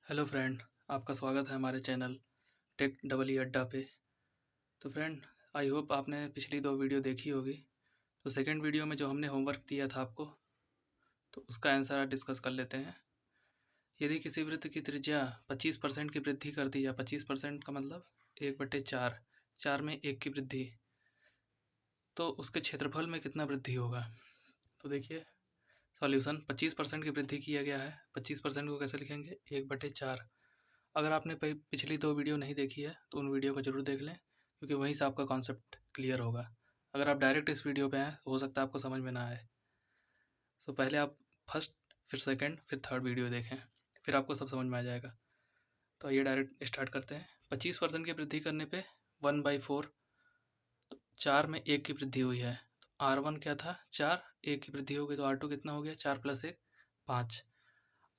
Hello friend, आपका स्वागत है हमारे चैनल टेक डबल ई अड्डा पे। तो फ्रेंड, आई होप आपने पिछली 2 वीडियो देखी होगी। तो सेकंड वीडियो में जो हमने होमवर्क दिया था आपको, तो उसका आंसर आज डिस्कस कर लेते हैं। यदि किसी वृत्त की त्रिज्या 25% की वृद्धि कर दी जाए, 25% का मतलब 1/4, 4 में 1 की वृद्धि, तो उसके क्षेत्रफल में कितना वृद्धि होगा। तो देखिए सॉल्यूशन, 25% की वृद्धि किया गया है। 25% को कैसे लिखेंगे, 1/4। अगर आपने पिछली 2 वीडियो नहीं देखी है तो उन वीडियो को ज़रूर देख लें, क्योंकि वहीं से आपका कॉन्सेप्ट क्लियर होगा। अगर आप डायरेक्ट इस वीडियो पे आए तो हो सकता है आपको समझ में ना आए। तो पहले आप फर्स्ट, फिर सेकंड, फिर थर्ड वीडियो देखें, फिर आपको सब समझ में आ जाएगा। तो आइए डायरेक्ट स्टार्ट करते हैं। 25% की वृद्धि करने पे 1/4, तो 4 में 1 की वृद्धि हुई है। तो R1 क्या था, 4, 1 की वृद्धि हो गई तो R2 कितना हो गया, 4 + 1 5।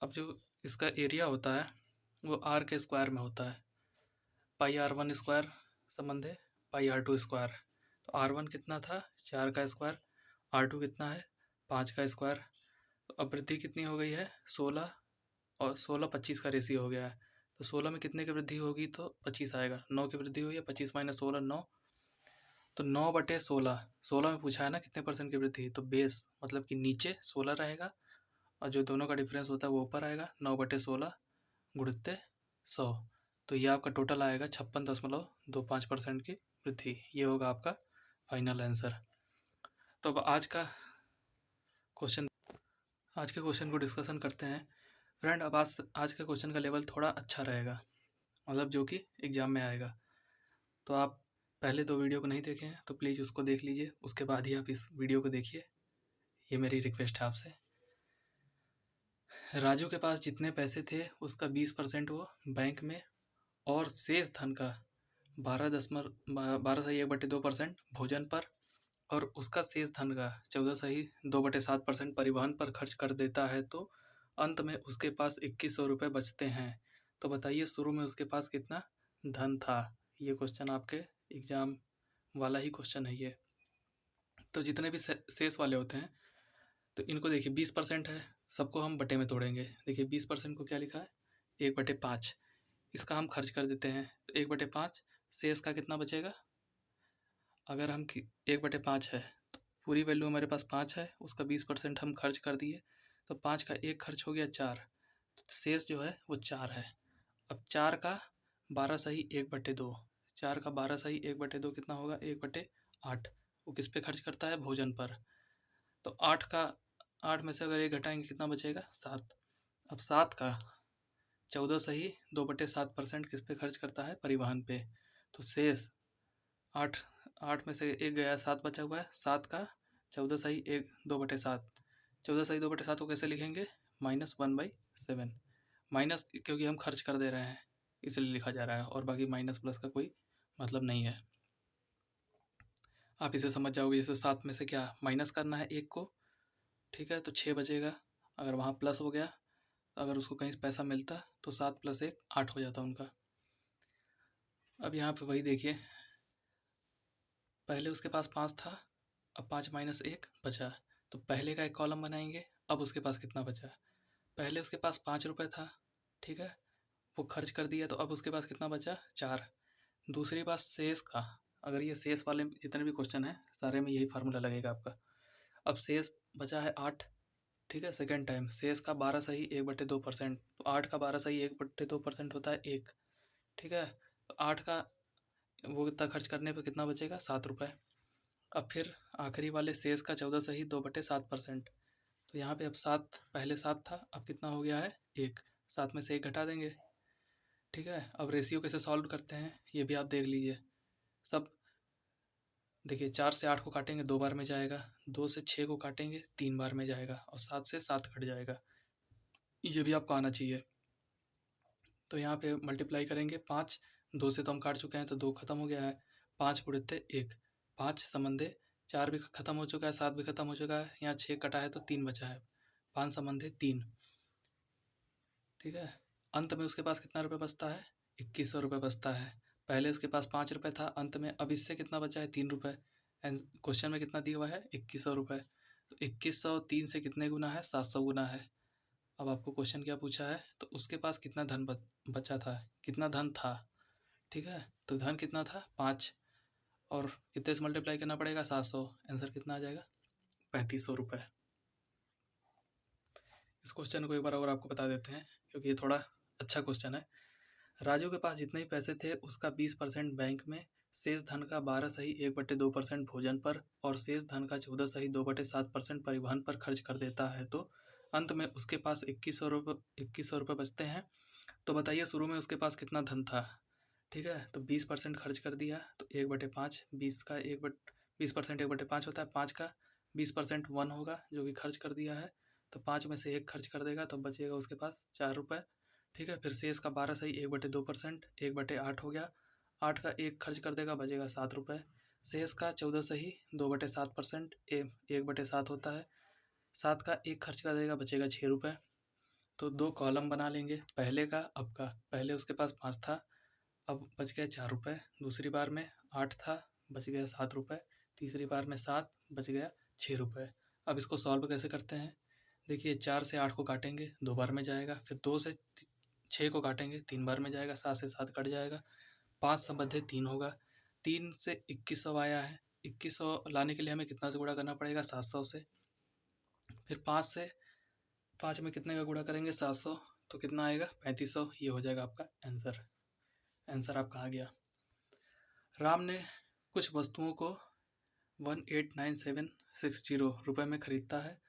अब जो इसका एरिया होता है वो R के स्क्वायर में होता है। πr1² संबंध है πr2²। तो R1 कितना था, 4 का स्क्वायर, R2 कितना है, 5 का स्क्वायर। तो अब वृद्धि कितनी हो गई है, 16, और 16 25 का रेशियो हो गया है। तो 16 में कितने की वृद्धि होगी, तो 25 आएगा। 9 की वृद्धि हुई है, 25 - 16 9। तो 9/16, 16 में पूछा है ना कितने परसेंट की वृद्धि, तो बेस मतलब कि नीचे 16 रहेगा और जो दोनों का डिफरेंस होता है वो ऊपर आएगा। 9/16 गुणित्ते 100। तो ये आपका टोटल आएगा 56.25% की वृद्धि। ये होगा आपका फाइनल आंसर। तो अब आज के क्वेश्चन को डिस्कशन करते हैं। फ्रेंड, अब आज का क्वेश्चन का लेवल थोड़ा अच्छा रहेगा, मतलब जो कि एग्जाम में आएगा। तो आप पहले 2 वीडियो को नहीं देखे हैं तो प्लीज़ उसको देख लीजिए, उसके बाद ही आप इस वीडियो को देखिए। ये मेरी रिक्वेस्ट है आपसे। राजू के पास जितने पैसे थे उसका 20% वो बैंक में, और शेष धन का 12.1/2% भोजन पर, और उसका शेष धन का 14.2/7% परिवहन पर खर्च कर देता है, तो अंत में उसके पास 2100 रुपये बचते हैं। तो बताइए शुरू में उसके पास कितना धन था। ये क्वेश्चन आपके एग्जाम वाला ही क्वेश्चन है ये। तो जितने भी शेष वाले होते हैं, तो इनको देखिए 20% है, सबको हम बटे में तोड़ेंगे। देखिए 20% को क्या लिखा है, 1/5। इसका हम खर्च कर देते हैं, तो 1/5, शेष का कितना बचेगा। अगर हम 1/5 है तो पूरी वैल्यू हमारे पास 5 है, उसका 20% हम खर्च कर दिए, तो 5 का 1 खर्च हो गया 4, तो शेष जो है वो 4 है। अब 4 का 12 सही 1/2, 4 का 12 सही 1/2 कितना होगा, 1/8। वो किस पे खर्च करता है, भोजन पर। तो 8 में से अगर 1 घटाएंगे कितना बचेगा, 7। अब 7 का 14 सही 2/7% किस पे खर्च करता है, परिवहन पे। तो शेष 8, 8 में से 1 गया, 7 बचा हुआ है। 7 का 14 सही 2/7, 14 सही 2/7 को कैसे लिखेंगे, -1/7। माइनस क्योंकि हम खर्च कर दे रहे हैं इसलिए लिखा जा रहा है, और बाकी माइनस प्लस का कोई मतलब नहीं है। आप इसे समझ जाओगे, जैसे 7 में से क्या माइनस करना है 1 को, ठीक है, तो 6 बचेगा। अगर वहाँ प्लस हो गया, अगर उसको कहीं पैसा मिलता तो 7 + 1 8 हो जाता उनका। अब यहाँ पे वही देखिए, पहले उसके पास 5 था, अब 5 - 1 बचा, तो पहले का एक कॉलम बनाएंगे। अब उसके पास कितना बचा, पहले उसके पास 5 रुपये था, ठीक है, वो खर्च कर दिया, तो अब उसके पास कितना बचा, 4। दूसरी बात शेष का, अगर ये शेष वाले जितने भी क्वेश्चन हैं सारे में यही फार्मूला लगेगा आपका। अब शेष बचा है 8, ठीक है, सेकेंड टाइम शेष का 12 सही 1/2%, तो 8 का 12 सही 1/2% होता है 1, ठीक है। तो 8 का वो इतना खर्च करने पे कितना बचेगा, 7 रुपये। अब फिर आखिरी वाले शेष का 14 सही 2/7%, तो यहाँ पे अब 7, पहले 7 था, अब कितना हो गया है 1, 7 में से 1 घटा देंगे, ठीक है। अब रेशियो कैसे सॉल्व करते हैं ये भी आप देख लीजिए। सब देखिए, 4 से 8 को काटेंगे 2 बार में जाएगा, 2 से 6 को काटेंगे 3 बार में जाएगा, और 7 से 7 कट जाएगा। ये भी आपको आना चाहिए। तो यहाँ पे मल्टीप्लाई करेंगे, 5, 2 से तो हम काट चुके हैं तो 2 खत्म हो गया है, 5 गुणित्ते 1, 5 संबंधे 4 भी खत्म हो चुका है, 7 भी खत्म हो चुका है, यहाँ 6 कटा है तो 3 बचा है, 5 संबंधे 3, ठीक है। अंत में उसके पास कितना रुपये बचता है, 2100 रुपये बचता है। पहले उसके पास 5 रुपये था अंत में, अब इससे कितना बचा है, 3 रुपये। एंड क्वेश्चन में कितना दिया हुआ है, 2100 रुपये। तो 2100 3 से कितने गुना है, 700 गुना है। अब आपको क्वेश्चन क्या पूछा है, तो उसके पास कितना धन बचा था, कितना धन था, ठीक है। तो धन कितना था 5, और कितने से मल्टीप्लाई करना पड़ेगा 700, आंसर कितना आ जाएगा 3500 रुपये। इस क्वेश्चन को एक बार और आपको बता देते हैं क्योंकि ये थोड़ा अच्छा क्वेश्चन है। राजू के पास जितने ही पैसे थे उसका 20% बैंक में, शेष धन का 12 सही 1/2% भोजन पर और शेष धन का 14 सही 2/7% परिवहन पर खर्च कर देता है, तो अंत में उसके पास 2100 रुपये बचते हैं। तो बताइए शुरू में उसके पास कितना धन था, ठीक है। तो 20% खर्च कर दिया, तो 1/5, 20% 1/5 होता है, 5 का 20% 1 होगा जो कि खर्च कर दिया है, तो 5 में से 1 खर्च कर देगा तो बचेगा उसके पास 4 रुपये, ठीक है। फिर शेष का 12 सही 1/2%, 1/8 हो गया, 8 का 1 खर्च कर देगा बचेगा 7 रुपये। शेष का 14 सही 2/7%, 1/7 होता है, 7 का 1 खर्च कर देगा बचेगा 6 रुपये। तो 2 कॉलम बना लेंगे, पहले का अब का। पहले उसके पास 5 था, अब बच गया 4 रुपये। दूसरी बार में 8 था, बच गया 7 रुपये। तीसरी बार में 7, बच गया 6 रुपये। अब इसको सॉल्व कैसे करते हैं, देखिए 4 से 8 को काटेंगे 2 बार में जाएगा, फिर 2 से 6 को काटेंगे 3 बार में जाएगा, 7 से 7 कट जाएगा, 5 समबद्धे 3 होगा, 3 से 2100 आया है, 2100 लाने के लिए हमें कितना से गुणा करना पड़ेगा 700 से। फिर 5 से 5 में कितने का गुणा करेंगे 700, तो कितना आएगा 3500। ये हो जाएगा आपका आंसर। आंसर आपका आ गया। राम ने कुछ वस्तुओं को 189760 रुपये में खरीदता है।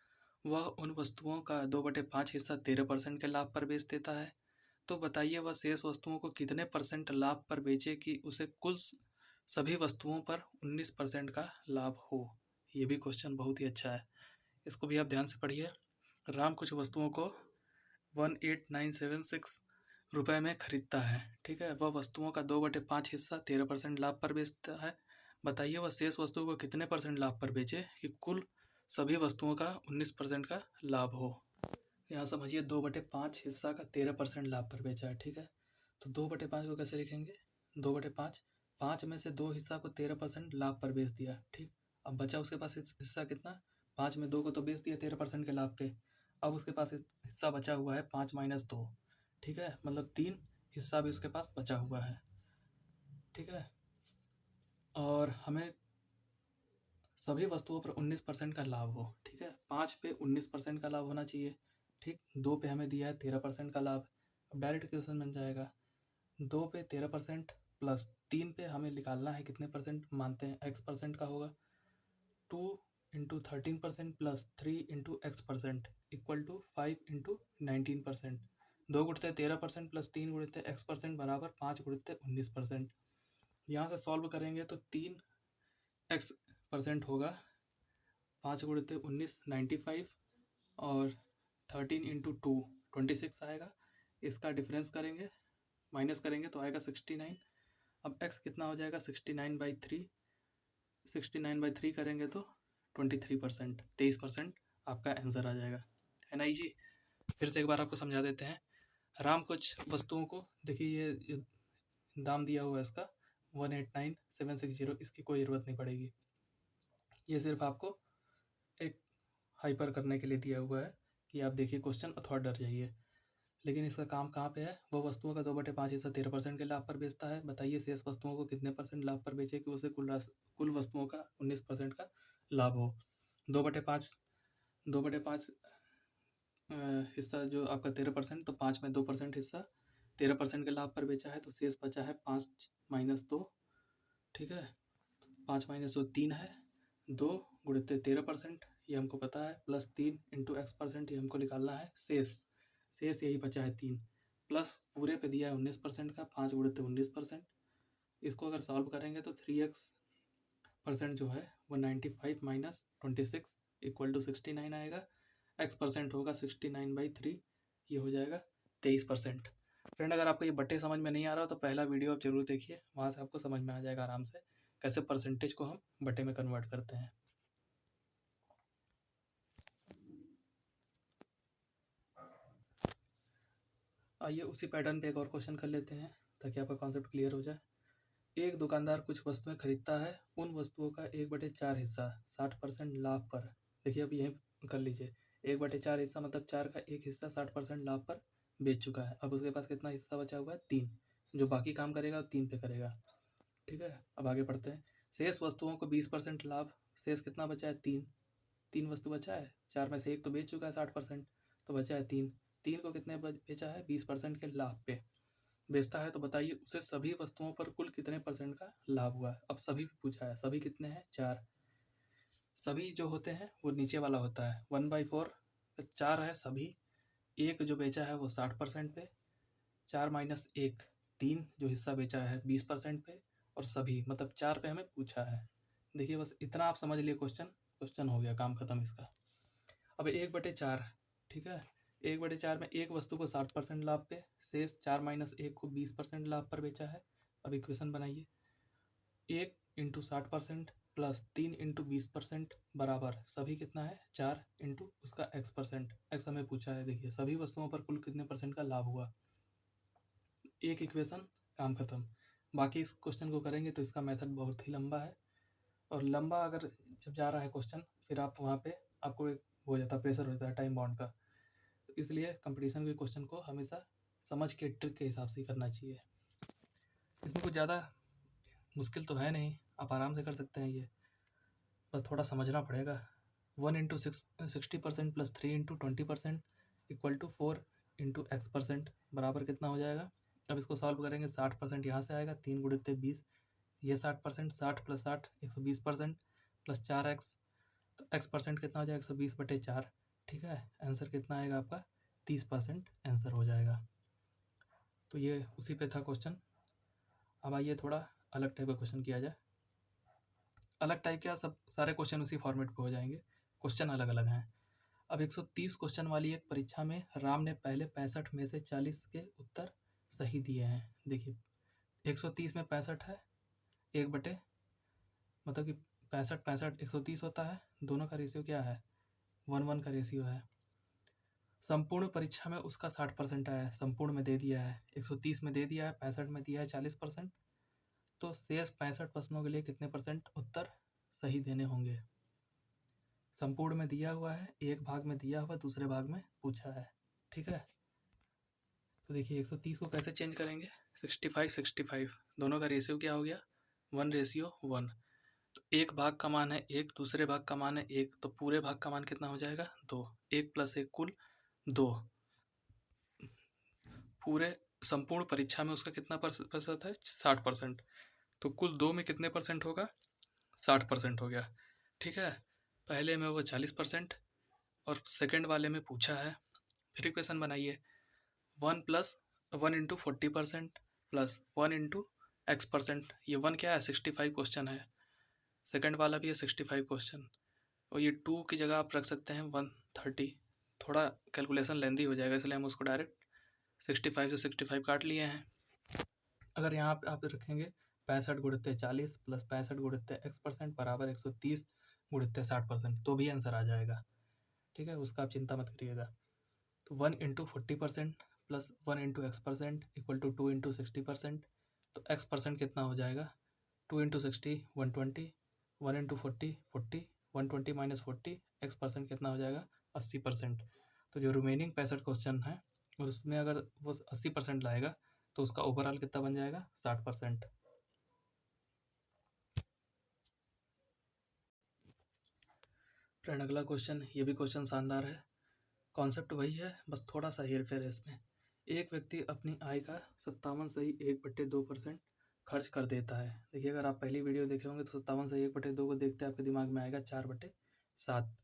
वह उन वस्तुओं का 2/5 हिस्सा 13% के लाभ पर बेच देता है। तो बताइए वह शेष वस्तुओं को कितने परसेंट लाभ पर बेचे कि उसे कुल सभी वस्तुओं पर 19% का लाभ हो। ये भी क्वेश्चन बहुत ही अच्छा है, इसको भी आप ध्यान से पढ़िए। राम कुछ वस्तुओं को 189760 रुपये में खरीदता है, ठीक है। वह वस्तुओं का 2/5 हिस्सा 13% लाभ पर बेचता है। बताइए वह शेष वस्तुओं को कितने परसेंट लाभ पर बेचे कि कुल सभी वस्तुओं का 19% का लाभ हो। यहाँ समझिए 2/5 हिस्सा का 13% लाभ पर बेचा है, ठीक है। तो 2/5 को कैसे लिखेंगे, 2/5, 5 में से 2 हिस्सा को 13% लाभ पर बेच दिया, ठीक। अब बचा उसके पास हिस्सा कितना, 5 में 2 को तो बेच दिया 13% के लाभ पे। अब उसके पास हिस्सा बचा हुआ है 5 - 2, ठीक है, मतलब 3 हिस्सा भी उसके पास बचा हुआ है, ठीक है। और हमें सभी वस्तुओं पर 19% का लाभ हो, ठीक है। 5 पे 19% का लाभ होना चाहिए, ठीक। 2 पे हमें दिया है 13% का लाभ। अब डायरेक्ट क्वेश्चन बन जाएगा, 2 पे 13% प्लस 3 पे हमें निकालना है कितने परसेंट मानते हैं, x% का होगा। 2 × 13% प्लस 3 × x% इक्वल टू 5 × 19%। 2 गुणित 13% प्लस 3 गुणित x% बराबर 5 गुणित 19%। यहाँ से सॉल्व करेंगे तो 3x% होगा, 5 गुणित 19 95, और 13 × 2 26 आएगा। इसका डिफरेंस करेंगे, माइनस करेंगे तो आएगा 69। अब x कितना हो जाएगा 69/3, 69/3 करेंगे तो 23%, 23% आपका आंसर आ जाएगा, है ना जी। फिर से एक बार आपको समझा देते हैं। राम कुछ वस्तुओं को, देखिए ये दाम दिया हुआ है इसका 189760, इसकी कोई ज़रूरत नहीं पड़ेगी, ये सिर्फ आपको एक हाइपर करने के लिए दिया हुआ है कि आप देखिए क्वेश्चन और थोड़ा डर जाइए। लेकिन इसका काम कहाँ पे है, वह वस्तुओं का 2/5 हिस्सा 13% के लाभ पर बेचता है। बताइए शेष वस्तुओं को कितने परसेंट लाभ पर बेचे कि उसे कुल वस्तुओं का 19% का लाभ हो। 2/5 2/5 हिस्सा जो आपका 13%, तो 5 में 2% हिस्सा 13% के लाभ पर बेचा है, तो शेष बचा है 5 - 2, ठीक है। 5 - 2 3 है, 2 गुणित 13% ये हमको पता है, प्लस 3 × x% ये हमको निकालना है। शेष यही बचा है 3, प्लस पूरे पे दिया है 19% का, 5 गुणित 19%। इसको अगर सॉल्व करेंगे तो 3x% जो है वो 95 - 26 इक्वल टू 69 आएगा। x% होगा 69/3, ये हो जाएगा 23%। फ्रेंड अगर आपको ये बट्टे समझ में नहीं आ रहा तो पहला वीडियो आप जरूर देखिए, वहाँ से आपको समझ में आ जाएगा आराम से कैसे परसेंटेज को हम बट्टे में कन्वर्ट करते हैं। आइए उसी पैटर्न पे एक और क्वेश्चन कर लेते हैं ताकि आपका कॉन्सेप्ट क्लियर हो जाए। एक दुकानदार कुछ वस्तुएं खरीदता है, उन वस्तुओं का 1/4 हिस्सा 60% लाभ पर, देखिए अब यहीं कर लीजिए, 1/4 हिस्सा मतलब 4 का एक हिस्सा 60% लाभ पर बेच चुका है। अब उसके पास कितना हिस्सा बचा हुआ है? 3। जो बाकी काम करेगा वो 3 पे करेगा। ठीक है, अब आगे बढ़ते हैं। शेष वस्तुओं को 20% लाभ, शेष कितना बचा है? 3 वस्तु बचा है, 4 में से एक तो बेच चुका है 60%, तो बचा है 3 को कितने बेचा है? 20% के लाभ पे बेचता है। तो बताइए उसे सभी वस्तुओं पर कुल कितने परसेंट का लाभ हुआ है? अब सभी पूछा है, सभी कितने हैं? 4। सभी जो होते हैं वो नीचे वाला होता है 1/4, 4 है सभी, एक जो बेचा है वो 60% पे, 4 माइनस 1 3 जो हिस्सा बेचा है 20% पे, और सभी मतलब 4 पे हमें पूछा है। देखिए बस इतना आप समझ लिए, क्वेश्चन हो गया, काम खत्म इसका। अब 1/4, ठीक है, 1/4 में एक वस्तु को 60% लाभ पे, शेष 4 माइनस 1 को 20% लाभ पर बेचा है। अब इक्वेशन बनाइए, 1 इंटू 60% प्लस 3 इंटू 20% बराबर सभी कितना है? 4 इंटू उसका x%, x हमें पूछा है। देखिए सभी वस्तुओं पर कुल कितने परसेंट का लाभ हुआ, एक इक्वेशन, काम खत्म। बाकी इस क्वेश्चन को करेंगे तो इसका मेथड बहुत ही लंबा है, और लंबा अगर जब जा रहा है क्वेश्चन, फिर आप वहाँ पे आपको एक हो जाता है, प्रेशर हो जाता है टाइम बाउंड का। तो इसलिए कंपटीशन के क्वेश्चन को हमेशा समझ के ट्रिक के हिसाब से ही करना चाहिए। इसमें कुछ ज़्यादा मुश्किल तो है नहीं, आप आराम से कर सकते हैं ये, बस थोड़ा समझना पड़ेगा। 1 into 60% plus 3 into 20% equal to 4 into x% बराबर कितना हो जाएगा? अब इसको सॉल्व करेंगे, 60% यहाँ से आएगा, 3 गुणित 20, ये 60%, 60 प्लस 60 120% प्लस 4x, तो x% कितना हो जाएगा? 120/4। ठीक है, आंसर कितना आएगा आपका? 30% आंसर हो जाएगा। तो ये उसी पे था क्वेश्चन। अब आइए थोड़ा अलग टाइप का क्वेश्चन किया जाए। अलग टाइप क्या, सब सारे क्वेश्चन उसी फॉर्मेट पे हो जाएंगे, क्वेश्चन अलग अलग हैं। अब 130 क्वेश्चन वाली एक परीक्षा में राम ने पहले 65 में से 40 के उत्तर सही दिए हैं। देखिए 130 में 65 है, 1/, मतलब कि 65 65 130 होता है, दोनों का रेशियो क्या है? 1:1 का रेशियो है। संपूर्ण परीक्षा में उसका 60% आया है, संपूर्ण में दे दिया है, 130 में दे दिया है, 65 में दिया है 40%, तो शेष 65 प्रश्नों के लिए कितने परसेंट उत्तर सही देने होंगे? संपूर्ण में दिया हुआ है, एक भाग में दिया हुआ, दूसरे भाग में पूछा है। ठीक है, तो देखिए 130 को कैसे चेंज करेंगे? 65 65 दोनों का रेशियो क्या हो गया? 1:1। तो एक भाग का मान है 1, दूसरे भाग का मान है 1, तो पूरे भाग का मान कितना हो जाएगा? 2। 1 + 1 कुल 2। पूरे संपूर्ण परीक्षा में उसका कितना प्रतिशत है? 60%। तो कुल 2 में कितने परसेंट होगा? 60% हो गया। ठीक है, पहले में वो 40% और सेकंड वाले में पूछा है। फिर इक्वेशन बनाइए, 1 इंटू 40% प्लस 1 इंटू x%। ये 1 क्या है? 65 क्वेश्चन है, सेकंड वाला भी है 65 क्वेश्चन, और ये 2 की जगह आप रख सकते हैं 130। थोड़ा कैलकुलेशन लेंदी हो जाएगा, इसलिए हम उसको डायरेक्ट 65 से 65 काट लिए हैं। अगर यहाँ पे आप रखेंगे 65 गुणित 40 प्लस 65 गुणित x% बराबर 130 गुणित 60%, तो भी आंसर आ जाएगा। ठीक है, उसका आप चिंता मत करिएगा। तो 1 into 40% plus 1 into x% equal to 2 into 60%, तो x% कितना हो जाएगा? 2 इंटू 60 120, 1 इंटू 40 40, 120 माइनस 40, x% कितना हो जाएगा? 80%। तो जो रिमेनिंग 65 क्वेश्चन है और उसमें अगर वो 80% लाएगा तो उसका ओवरऑल कितना बन जाएगा? 60%। फ्रेंड अगला क्वेश्चन, ये भी क्वेश्चन शानदार है, कॉन्सेप्ट वही है, बस थोड़ा सा हेर फेर है इसमें। एक व्यक्ति अपनी आय का 57 सही 1/2% खर्च कर देता है। देखिए अगर आप पहली वीडियो देखे होंगे तो 57 सही 1/2 को देखते आपके दिमाग में आएगा 4/7।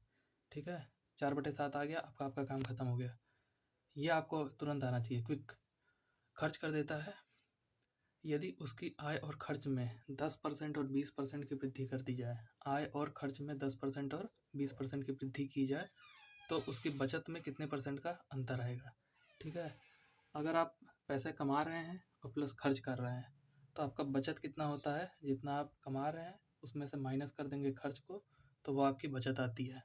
ठीक है, 4/7 आ गया, आपका काम खत्म हो गया। ये आपको तुरंत आना चाहिए, क्विक। खर्च कर देता है, यदि उसकी आय और खर्च में 10% और 20% की वृद्धि कर दी जाए, आय और खर्च में 10% और 20% की वृद्धि की जाए, तो उसकी बचत में कितने परसेंट का अंतर आएगा? ठीक है, अगर आप पैसे कमा रहे हैं और प्लस खर्च कर रहे हैं, तो आपका बचत कितना होता है? जितना आप कमा रहे हैं उसमें से माइनस कर देंगे खर्च को, तो वो आपकी बचत आती है।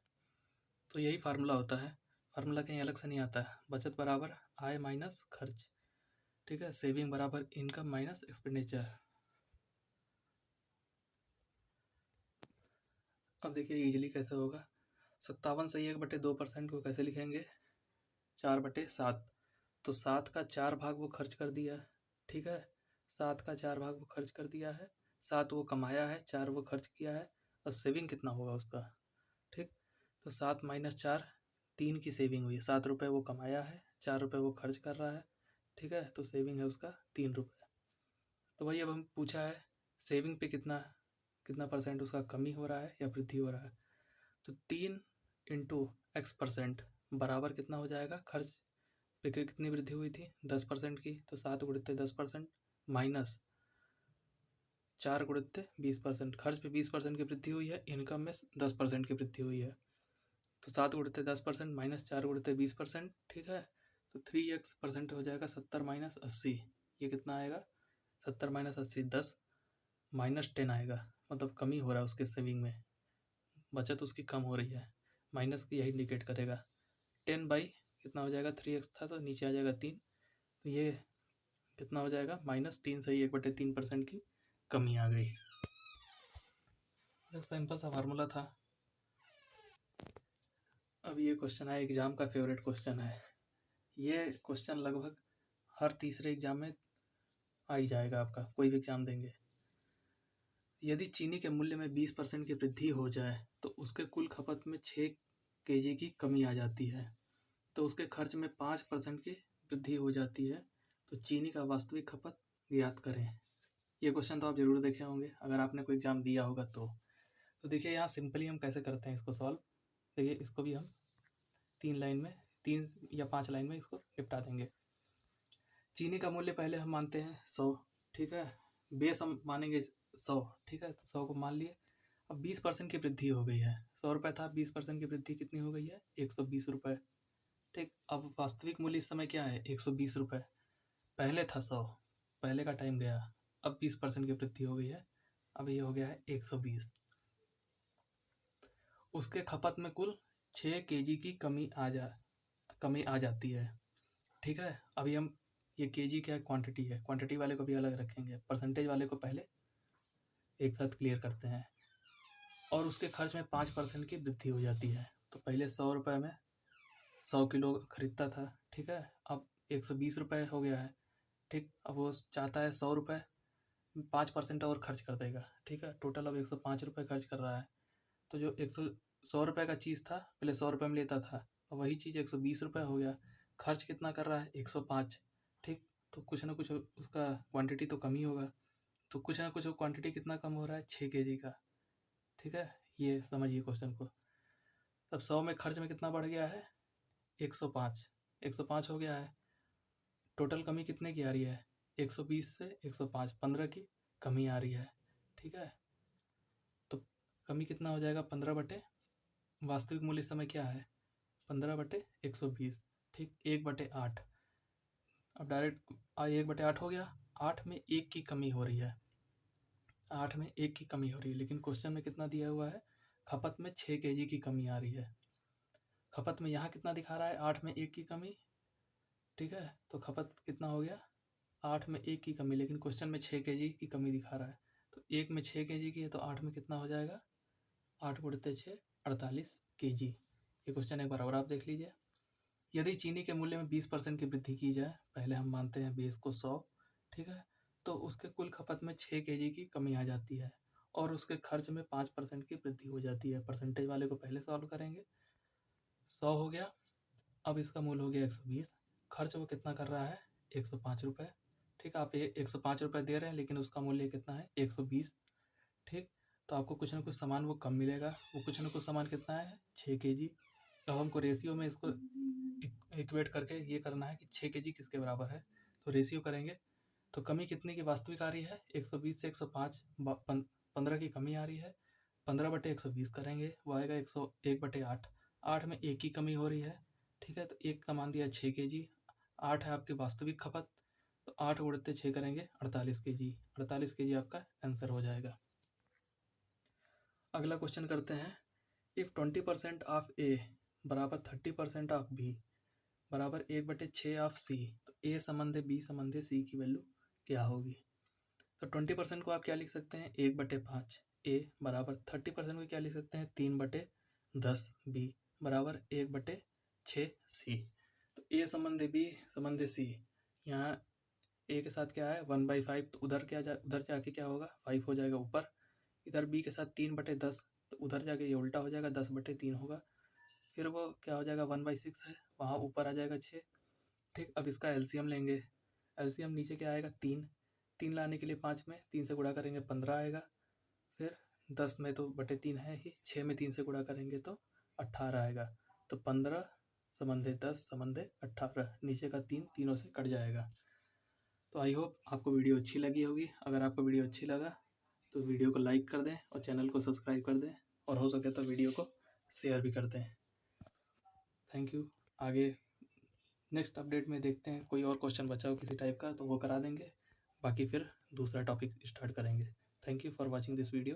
तो यही फार्मूला होता है, फार्मूला कहीं अलग से नहीं आता है। बचत बराबर आय माइनस खर्च। ठीक है, सेविंग बराबर इनकम माइनस एक्सपेंडिचर। अब देखिए इजीली कैसे होगा। 57 से 1/2% को कैसे लिखेंगे? 4/7। तो 7 का 4 भाग वो खर्च कर दिया, ठीक है, 7 का 4 भाग वो खर्च कर दिया है, 7 वो कमाया है, 4 वो खर्च किया है। अब सेविंग कितना होगा उसका? ठीक, तो 7 माइनस 4, 3 की सेविंग हुई। 7 रुपये वो कमाया है, 4 रुपये वो खर्च कर रहा है, ठीक है, तो सेविंग है उसका 3 रुपये। तो वही अब हम पूछा है सेविंग पे कितना कितना परसेंट उसका कमी हो रहा है या वृद्धि हो रहा है। तो 3 इंटू x% बराबर कितना हो जाएगा? खर्च पे कितनी वृद्धि हुई थी? 10% की। तो 7 गुणित 10% माइनस 4 गुणित 20%। खर्च पे 20% की वृद्धि हुई है, इनकम में 10% की वृद्धि हुई है। तो 7 गुणित 10% माइनस 4 गुणित 20%, ठीक है, तो 3x% हो जाएगा 70 माइनस 80। ये कितना आएगा? 70 माइनस 80, 10 माइनस 10 आएगा, मतलब कमी हो रहा है उसके सेविंग में, बचत उसकी कम हो रही है। माइनस की यही इंडिकेट करेगा। 10 बाई कितना हो जाएगा? 3x था तो नीचे आ जाएगा 3, तो ये कितना हो जाएगा? -3 से ही 1/3% की कमी आ गई। एक सिंपल सा फार्मूला था। अब ये क्वेश्चन है, एग्जाम का फेवरेट क्वेश्चन है। ये क्वेश्चन लगभग हर तीसरे एग्जाम में आ ही जाएगा आपका, कोई भी एग्जाम देंगे। यदि चीनी के मूल्य में 20% की वृद्धि हो जाए तो उसके कुल खपत में 6 kg की कमी आ जाती है, तो उसके खर्च में 5% की वृद्धि हो जाती है, तो चीनी का वास्तविक खपत ज्ञात करें। ये क्वेश्चन तो आप जरूर देखे होंगे अगर आपने कोई एग्जाम दिया होगा तो देखिए यहाँ सिंपली हम कैसे करते हैं इसको सॉल्व। देखिए इसको भी हम 3 या 5 लाइन में इसको निपटा देंगे। चीनी का मूल्य पहले हम मानते हैं 100, ठीक है, बेस हम मानेंगे 100, ठीक है, तो 100 को मान लिए। अब 20% की वृद्धि हो गई है, 100 रुपये था, 20% की वृद्धि कितनी हो गई है? 120 रुपये, ठीक। अब वास्तविक मूल्य इस समय क्या है? 120 रुपये। पहले था 100, पहले का टाइम गया, अब 20% की वृद्धि हो गई है, अब ये हो गया है 120। उसके खपत में कुल 6 kg की कमी आ जाती है, ठीक है। अभी हम ये kg क्या क्वांटिटी है, क्वांटिटी वाले को भी अलग रखेंगे, परसेंटेज वाले को पहले एक साथ क्लियर करते हैं। और उसके खर्च में 5% की वृद्धि हो जाती है, तो पहले 100 रुपये में 100 किलो खरीदता था, ठीक है, अब 120 रुपये हो गया है, ठीक। अब वो चाहता है 100 रुपये 5% और खर्च कर देगा, ठीक है, टोटल अब 105 रुपये खर्च कर रहा है। तो जो 100 रुपये का चीज़ था पहले 100 रुपये में लेता था, अब वही चीज़ 120 रुपये हो गया, खर्च कितना कर रहा है? 105, ठीक। तो कुछ ना कुछ उसका क्वांटिटी तो कम ही होगा, तो कुछ ना कुछ वो क्वांटिटी कितना कम हो रहा है? 6 kg का, ठीक है। ये समझिए क्वेश्चन को। अब 100 में खर्च में कितना बढ़ गया है? 105, 105 हो गया है। टोटल कमी कितने की आ रही है? 120 से 105, 15 की कमी आ रही है, ठीक है। तो कमी कितना हो जाएगा? 15 वास्तविक मूल्य इस समय क्या है? 15/120, ठीक, 1/8। अब डायरेक्ट 1/8 हो गया, 8 में 1 की कमी हो रही है, 8 में 1 की कमी हो रही है, लेकिन क्वेश्चन में कितना दिया हुआ है? खपत में 6 kg की कमी आ रही है। खपत में यहाँ कितना दिखा रहा है? 8 में 1 की कमी, ठीक है, तो खपत कितना हो गया? 8 में 1 की कमी, लेकिन क्वेश्चन में 6 kg की कमी दिखा रहा है, तो 1 में 6 kg की है तो 8 में कितना हो जाएगा? 8 गुणित 6, 48 kg। ये क्वेश्चन एक बार और आप देख लीजिए। यदि चीनी के मूल्य में 20% की वृद्धि की जाए, पहले हम मानते हैं बेस को 100, ठीक है, तो उसके कुल खपत में 6 kg की कमी आ जाती है और उसके खर्च में 5% की वृद्धि हो जाती है। परसेंटेज वाले को पहले सॉल्व करेंगे। 100 हो गया, अब इसका मूल्य हो गया 120, खर्च वो कितना कर रहा है? 105 रुपये, ठीक है। आप ये 105 रुपये दे रहे हैं लेकिन उसका मूल्य कितना है? 120, ठीक। तो आपको कुछ ना कुछ सामान वो कम मिलेगा, वो कुछ ना कुछ सामान कितना है? 6 kg। अब हमको रेशियो में इसको इक्वेट करके ये करना है कि 6 kg किसके बराबर है, तो रेशियो करेंगे तो कमी कितने की वास्तविक आ रही है? 120 से 105, 15 की कमी आ रही है, 15/120 करेंगे, वो आएगा 101/8। 8 में 1 की कमी हो रही है, ठीक है, तो 1 का मान दिया 6 kg, 8 है आपकी वास्तविक खपत, तो 8 गुणित 6 करेंगे 48 kg, 48 kg आपका आंसर हो जाएगा। अगला क्वेश्चन करते हैं। इफ़ 20% ऑफ ए बराबर 30% ऑफ बी बराबर 1/6 ऑफ सी, तो ए संबंध बी संबंध सी की वैल्यू क्या होगी? तो 20% को आप क्या लिख सकते हैं? 1/5। ए बराबर 30% को क्या लिख सकते हैं? 3/9। 10b बराबर 1/6c। तो ए संबंध बी संबंध सी, यहाँ ए के साथ क्या है 1/5, तो उधर जाके क्या होगा 5 हो जाएगा ऊपर। इधर बी के साथ 3/10, तो उधर जाके ये उल्टा हो जाएगा 10/3 होगा। फिर वो क्या हो जाएगा 1/6 है, वहाँ ऊपर आ जाएगा 6। ठीक, अब इसका एलसीएम लेंगे। एलसीएम नीचे क्या आएगा 3 लाने के लिए 5 में 3 से गुणा करेंगे 15 आएगा। फिर 10 में तो बटे 3 है ही, 6 में 3 से गुणा करेंगे तो 18 आएगा। तो 15 संबंधे 10 संबंधे 18, नीचे का 3 तीनों से कट जाएगा। तो आई होप आपको वीडियो अच्छी लगी होगी। अगर आपको वीडियो अच्छी लगा तो वीडियो को लाइक कर दें और चैनल को सब्सक्राइब कर दें, और हो सके तो वीडियो को शेयर भी कर दें। Thank you. आगे नेक्स्ट अपडेट में देखते हैं, कोई और क्वेश्चन बचा हो किसी टाइप का तो वो करा देंगे, बाकी फिर दूसरा टॉपिक स्टार्ट करेंगे। Thank you for watching this video.